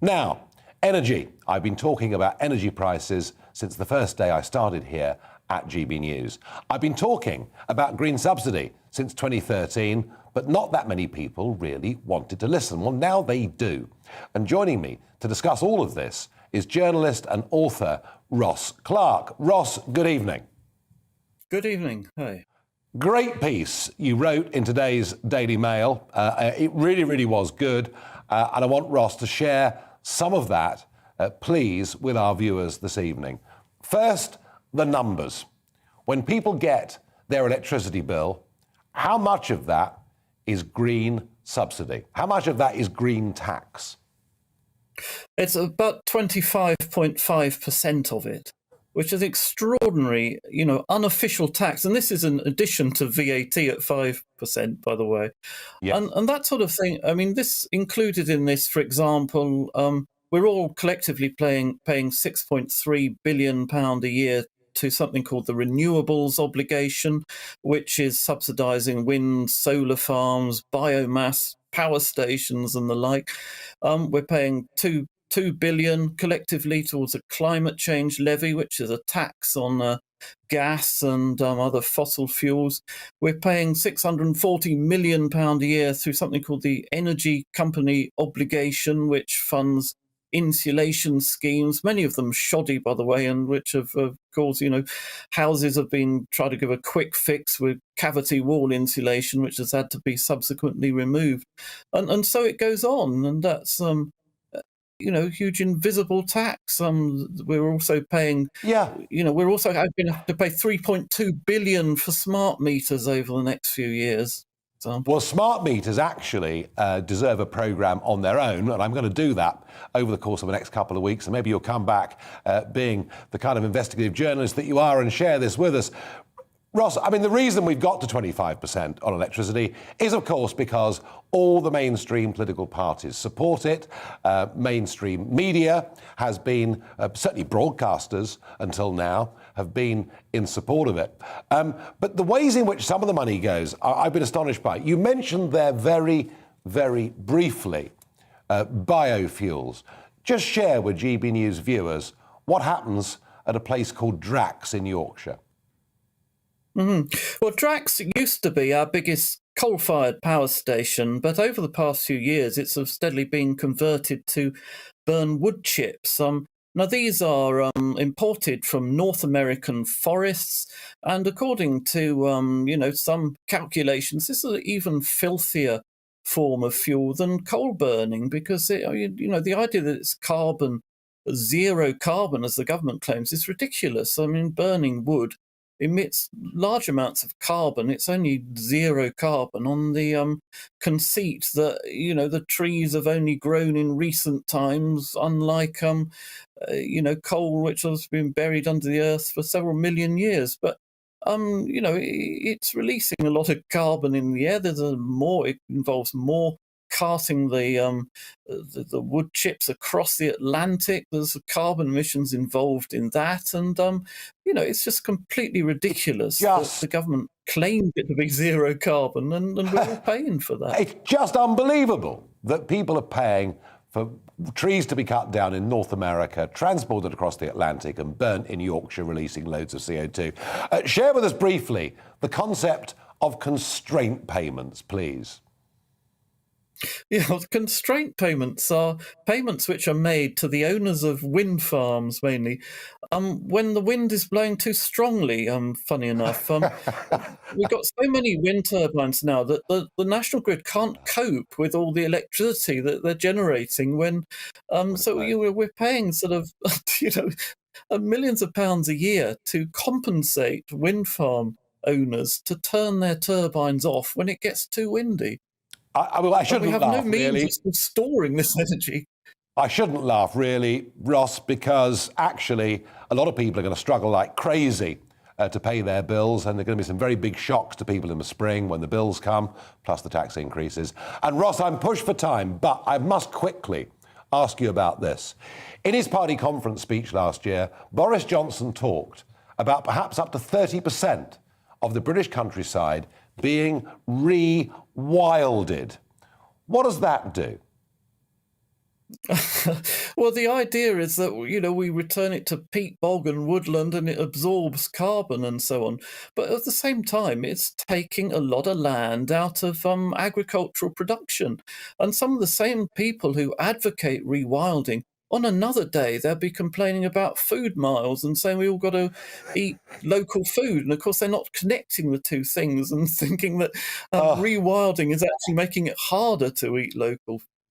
Now, energy. I've been talking about energy prices since the first day I started here at GB News. I've been talking about green subsidy since 2013, but not that many people really wanted to listen. Well, now they do. And joining me to discuss all of this is journalist and author Ross Clark. Ross, good evening. Good evening. Hi. Great piece you wrote in today's Daily Mail. It really was good. And I want Ross to share some of that, please, with our viewers this evening. First, the numbers. When people get their electricity bill, how much of that is green subsidy? How much of that is green tax? It's about 25.5% of it, which is extraordinary, unofficial tax. And this is in addition to VAT at 5%, by the way. Yes. And that sort of thing. I mean, this included in this, for example, we're all collectively paying £6.3 billion a year to something called the renewables obligation, which is subsidising wind, solar farms, biomass, power stations and the like. We're paying $2 billion collectively towards a climate change levy, which is a tax on gas and other fossil fuels. We're paying £640 million a year through something called the Energy Company Obligation, which funds insulation schemes, many of them shoddy, by the way, and which have, of course, houses have been trying to give a quick fix with cavity wall insulation, which has had to be subsequently removed. And so it goes on, and that's huge invisible tax. We're also paying, we're also going to have to pay $3.2 billion for smart meters over the next few years. Well, smart meters actually deserve a programme on their own, and I'm going to do that over the course of the next couple of weeks, and maybe you'll come back being the kind of investigative journalist that you are and share this with us. Ross, I mean, the reason we've got to 25% on electricity is, of course, because all the mainstream political parties support it. Mainstream media has been, certainly broadcasters until now, have been in support of it. But the ways in which some of the money goes, I've been astonished by. You mentioned there very briefly biofuels. Just share with GB News viewers what happens at a place called Drax in Yorkshire. Mm-hmm. Well, Drax used to be our biggest coal-fired power station, but over the past few years, it's steadily been converted to burn wood chips. Now, these are imported from North American forests, and according to some calculations, this is an even filthier form of fuel than coal burning, because the idea that it's zero carbon, as the government claims, is ridiculous. I mean, burning wood emits large amounts of carbon. It's only zero carbon on the conceit that the trees have only grown in recent times, unlike coal, which has been buried under the earth for several million years. But it's releasing a lot of carbon in the air. It involves more carting the wood chips across the Atlantic. There's carbon emissions involved in that, and it's just completely ridiculous that the government claimed it to be zero carbon, and we're all paying for that. It's just unbelievable that people are paying for trees to be cut down in North America, transported across the Atlantic and burnt in Yorkshire, releasing loads of CO2. Share with us briefly the concept of constraint payments, please. Constraint payments are payments which are made to the owners of wind farms, mainly, when the wind is blowing too strongly, funny enough. We've got so many wind turbines now that the National Grid can't cope with all the electricity that they're generating when, we're paying sort of, millions of pounds a year to compensate wind farm owners to turn their turbines off when it gets too windy. I shouldn't laugh, we have no means really. of storing this energy. I shouldn't laugh, really, Ross, because actually a lot of people are going to struggle like crazy to pay their bills, and there are going to be some very big shocks to people in the spring when the bills come, plus the tax increases. And Ross, I'm pushed for time, but I must quickly ask you about this. In his party conference speech last year, Boris Johnson talked about perhaps up to 30% of the British countryside being rewilded. What does that do? Well, the idea is that, we return it to peat bog and woodland and it absorbs carbon and so on. But at the same time, it's taking a lot of land out of agricultural production. And some of the same people who advocate rewilding, on another day, they'll be complaining about food miles and saying we all got to eat local food. And of course, they're not connecting the two things and thinking that rewilding is actually making it harder to eat local